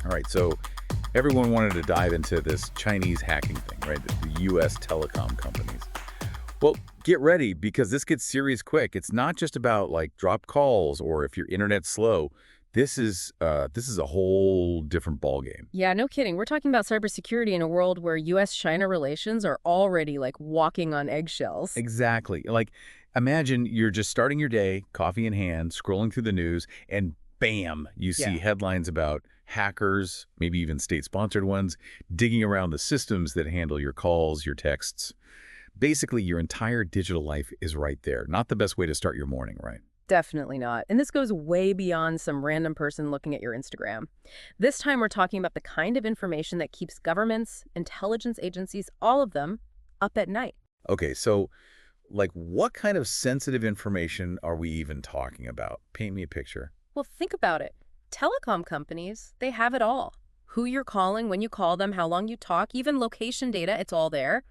All right, so everyone wanted to dive into this Chinese hacking thing, right? The U.S. telecom companies. Well, get ready because this gets serious quick. It's not just about like dropped calls or if your internet's slow. This is a whole different ballgame. Yeah, no kidding. We're talking about cybersecurity in a world where US-China relations are already like walking on eggshells. Exactly. Like, imagine you're just starting your day, coffee in hand, scrolling through the news, and bam, you Yeah. see headlines about hackers, maybe even state-sponsored ones, digging around the systems that handle your calls, your texts. Basically, your entire digital life is right there. Not the best way to start your morning, right? Definitely not. And this goes way beyond some random person looking at your Instagram. This time we're talking about the kind of information that keeps governments, intelligence agencies, all of them, up at night. Okay, so, like, what kind of sensitive information are we even talking about? Paint me a picture. Well, think about it. Telecom companies, they have it all. Who you're calling, when you call them, how long you talk, even location data, it's all there.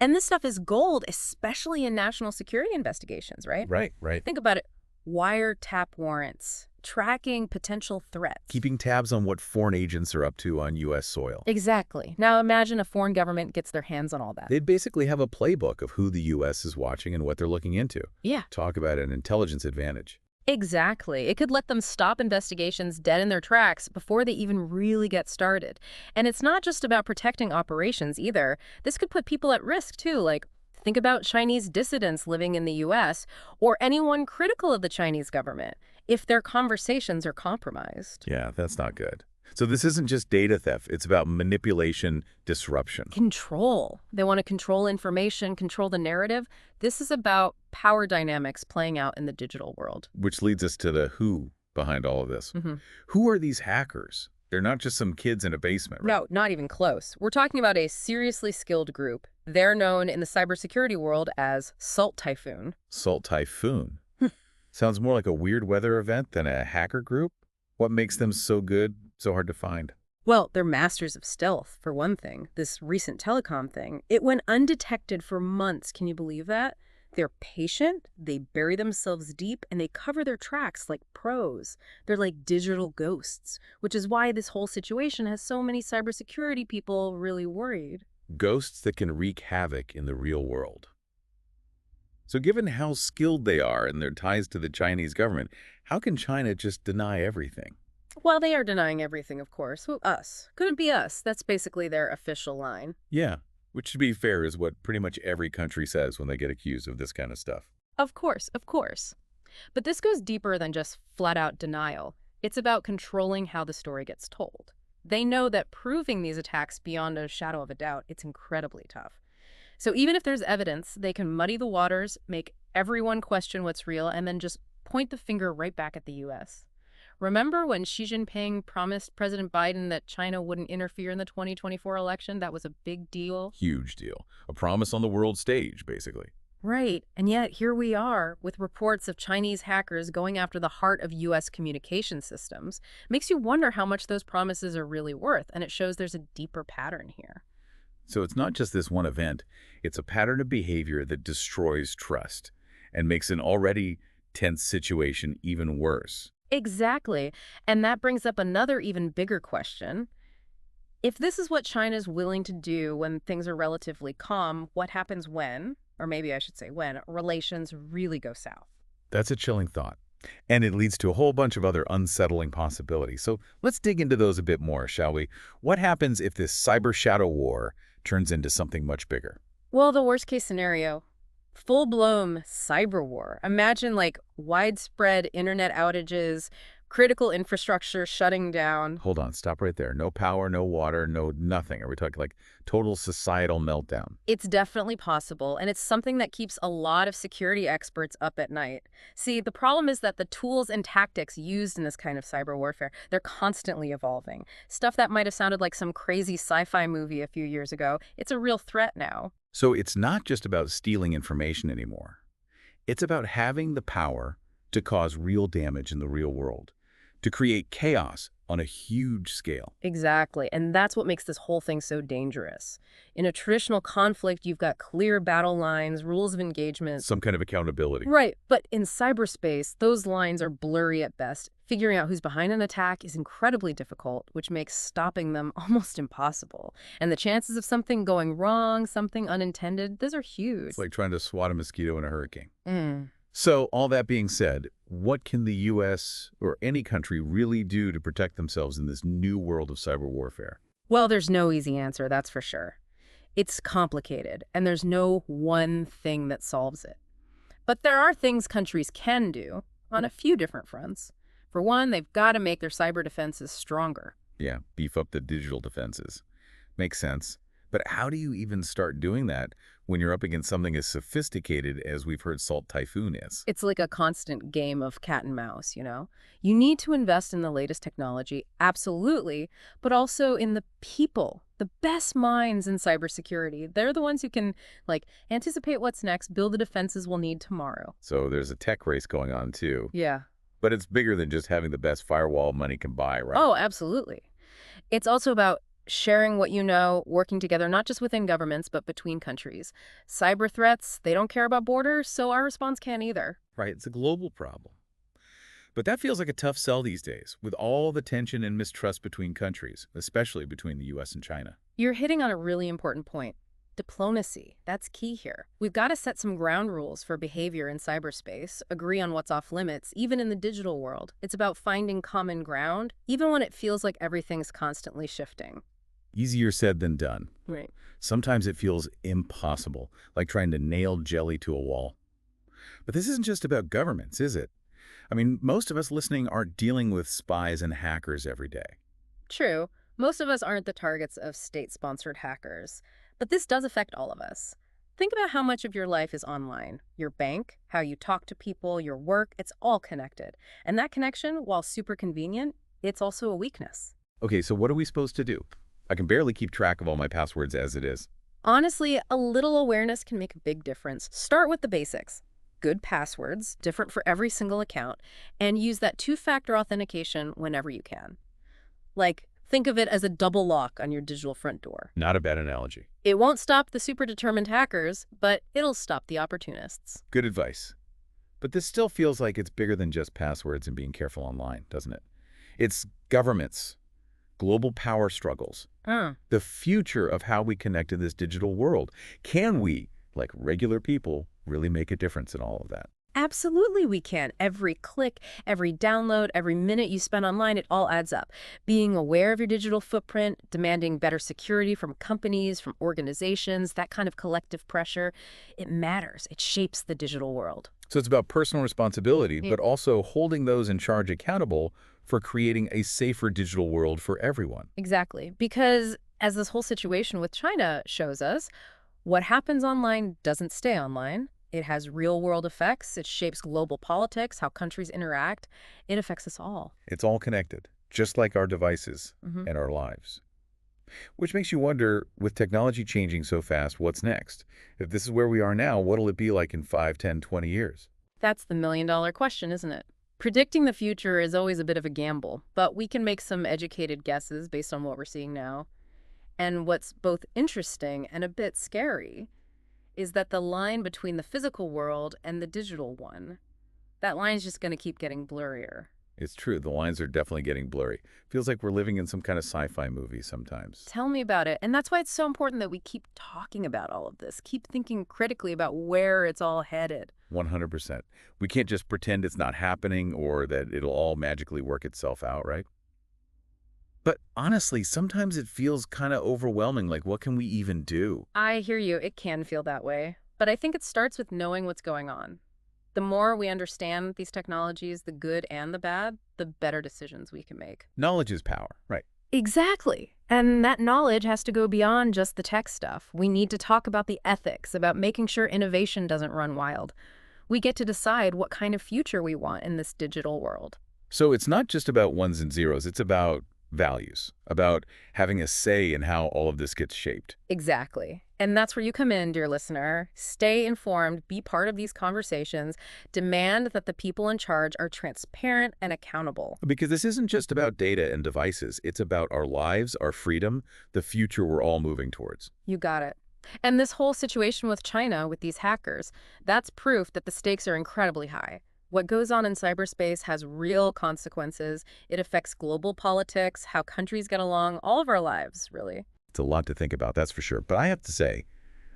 And this stuff is gold, especially in national security investigations, right? Right, right. Think about it. Wiretap warrants, tracking potential threats. Keeping tabs on what foreign agents are up to on U.S. soil. Exactly. Now imagine a foreign government gets their hands on all that. They'd basically have a playbook of who the U.S. is watching and what they're looking into. Yeah, Talk about an intelligence advantage. exactly. It could let them stop investigations dead in their tracks before they even really get started. And it's not just about protecting operations either. This could put people at risk too, like think about Chinese dissidents living in the US or anyone critical of the Chinese government if their conversations are compromised. Yeah, that's not good. So this isn't just data theft. It's about manipulation, disruption. Control. They want to control information, control the narrative. This is about power dynamics playing out in the digital world. Which leads us to the who behind all of this. Mhm. Who are these hackers? They're not just some kids in a basement, right? No, not even close. We're talking about a seriously skilled group. They're known in the cybersecurity world as Salt Typhoon. Salt Typhoon. Sounds more like a weird weather event than a hacker group. What makes them so good, so hard to find? Well, they're masters of stealth, for one thing. This recent telecom thing, it went undetected for months. Can you believe that? They're patient, they bury themselves deep, and they cover their tracks like pros. They're like digital ghosts, which is why this whole situation has so many cybersecurity people really worried. Ghosts that can wreak havoc in the real world. So given how skilled they are and their ties to the Chinese government, how can China just deny everything? Well, they are denying everything, of course. Who, us? Couldn't be us. That's basically their official line. Yeah, which to be fair is what pretty much every country says when they get accused of this kind of stuff. Of course, of course. But this goes deeper than just flat-out denial. It's about controlling how the story gets told. They know that proving these attacks beyond a shadow of a doubt, it's incredibly tough. So even if there's evidence, they can muddy the waters, make everyone question what's real, and then just point the finger right back at the U.S. Remember when Xi Jinping promised President Biden that China wouldn't interfere in the 2024 election? That was a big deal. Huge deal. A promise on the world stage, basically. Right, and yet here we are with reports of Chinese hackers going after the heart of U.S. communication systems. Makes you wonder how much those promises are really worth, and it shows there's a deeper pattern here. So it's not just this one event. It's a pattern of behavior that destroys trust and makes an already tense situation even worse. Exactly, and that brings up another even bigger question. If this is what China's willing to do when things are relatively calm, what happens when, or maybe I should say when, relations really go south? That's a chilling thought. And it leads to a whole bunch of other unsettling possibilities. So let's dig into those a bit more, shall we? What happens if this cyber shadow war turns into something much bigger? Well, the worst case scenario, full-blown cyber war. Imagine like widespread internet outages, critical infrastructure shutting down. Hold on, stop right there. No power, no water, no nothing. Are we talking like total societal meltdown? It's definitely possible, and it's something that keeps a lot of security experts up at night. See, the problem is that the tools and tactics used in this kind of cyber warfare, they're constantly evolving. Stuff that might have sounded like some crazy sci-fi movie a few years ago, it's a real threat now. So it's not just about stealing information anymore. It's about having the power to cause real damage in the real world, to create chaos, on a huge scale. Exactly. And that's what makes this whole thing so dangerous. In a traditional conflict, you've got clear battle lines, rules of engagement. Some kind of accountability. Right. But in cyberspace, those lines are blurry at best. Figuring out who's behind an attack is incredibly difficult, which makes stopping them almost impossible. And the chances of something going wrong, something unintended, those are huge. It's like trying to swat a mosquito in a hurricane. Mm. So, all that being said, what can the U.S. or any country really do to protect themselves in this new world of cyber warfare? Well, there's no easy answer, that's for sure. It's complicated, and there's no one thing that solves it. But there are things countries can do on a few different fronts. For one, they've got to make their cyber defenses stronger. Yeah, beef up the digital defenses. Makes sense. But how do you even start doing that when you're up against something as sophisticated as we've heard Salt Typhoon is? It's like a constant game of cat and mouse, you know? You need to invest in the latest technology, absolutely, but also in the people, the best minds in cybersecurity. They're the ones who can, like, anticipate what's next, build the defenses we'll need tomorrow. So there's a tech race going on too. Yeah. But it's bigger than just having the best firewall money can buy, right? Oh, absolutely. It's also about sharing what you know, working together, not just within governments, but between countries. Cyber threats, they don't care about borders, so our response can't either. Right, it's a global problem. But that feels like a tough sell these days, with all the tension and mistrust between countries, especially between the U.S. and China. You're hitting on a really important point. Diplomacy, that's key here. We've got to set some ground rules for behavior in cyberspace, agree on what's off limits, even in the digital world. It's about finding common ground, even when it feels like everything's constantly shifting. Easier said than done. Right. Sometimes it feels impossible, like trying to nail jelly to a wall. But this isn't just about governments, is it? I mean, most of us listening aren't dealing with spies and hackers every day. True. Most of us aren't the targets of state-sponsored hackers. But this does affect all of us. Think about how much of your life is online. Your bank, how you talk to people, your work, it's all connected. And that connection, while super convenient, it's also a weakness. Okay, so what are we supposed to do? I can barely keep track of all my passwords as it is. Honestly, a little awareness can make a big difference. Start with the basics. Good passwords, different for every single account, and use that two-factor authentication whenever you can. Like, think of it as a double lock on your digital front door. Not a bad analogy. It won't stop the super determined hackers, but it'll stop the opportunists. Good advice. But this still feels like it's bigger than just passwords and being careful online, doesn't it? It's governments, global power struggles, the future of how we connect in this digital world. Can we, like regular people, really make a difference in all of that? Absolutely we can. Every click, every download, every minute you spend online, it all adds up. Being aware of your digital footprint, demanding better security from companies, from organizations, that kind of collective pressure, it matters. It shapes the digital world. So it's about personal responsibility, but also holding those in charge accountable for creating a safer digital world for everyone. Exactly. Because as this whole situation with China shows us, what happens online doesn't stay online. It has real-world effects. It shapes global politics, how countries interact. It affects us all. It's all connected, just like our devices and our lives. Which makes you wonder, with technology changing so fast, what's next? If this is where we are now, what'll it be like in 5, 10, 20 years? That's the million-dollar question, isn't it? Predicting the future is always a bit of a gamble, but we can make some educated guesses based on what we're seeing now. And what's both interesting and a bit scary is that the line between the physical world and the digital one, that line is just going to keep getting blurrier. It's true. The lines are definitely getting blurry. Feels like we're living in some kind of sci-fi movie sometimes. Tell me about it. And that's why it's so important that we keep talking about all of this, keep thinking critically about where it's all headed. 100%. We can't just pretend it's not happening or that it'll all magically work itself out, right? But honestly, sometimes it feels kind of overwhelming, like what can we even do? I hear you. It can feel that way. But I think it starts with knowing what's going on. The more we understand these technologies, the good and the bad, the better decisions we can make. Knowledge is power, right? Exactly. And that knowledge has to go beyond just the tech stuff. We need to talk about the ethics, about making sure innovation doesn't run wild. We get to decide what kind of future we want in this digital world. So it's not just about ones and zeros. It's about values, about having a say in how all of this gets shaped. Exactly. And that's where you come in, dear listener. Stay informed, be part of these conversations, demand that the people in charge are transparent and accountable. Because this isn't just about data and devices. It's about our lives, our freedom, the future we're all moving towards. You got it. And this whole situation with China, with these hackers, that's proof that the stakes are incredibly high. What goes on in cyberspace has real consequences. It affects global politics, how countries get along, all of our lives, really. It's a lot to think about, that's for sure. But I have to say,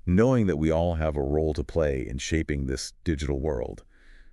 knowing that we all have a role to play in shaping this digital world,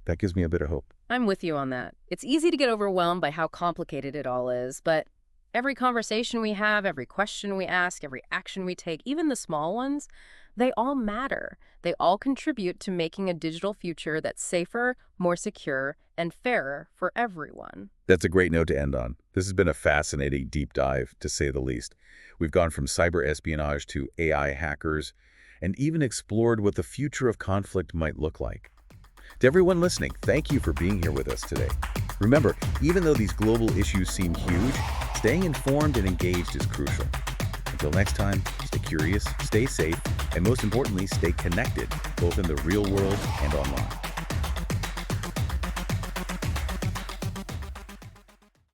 that gives me a bit of hope. I'm with you on that. It's easy to get overwhelmed by how complicated it all is, but every conversation we have, every question we ask, every action we take, even the small ones, they all matter. They all contribute to making a digital future that's safer, more secure, and fairer for everyone. That's a great note to end on. This has been a fascinating deep dive, to say the least. We've gone from cyber-espionage to AI hackers, and even explored what the future of conflict might look like. To everyone listening, thank you for being here with us today. Remember, even though these global issues seem huge, staying informed and engaged is crucial. Until next time, stay curious, stay safe, and most importantly, stay connected, both in the real world and online.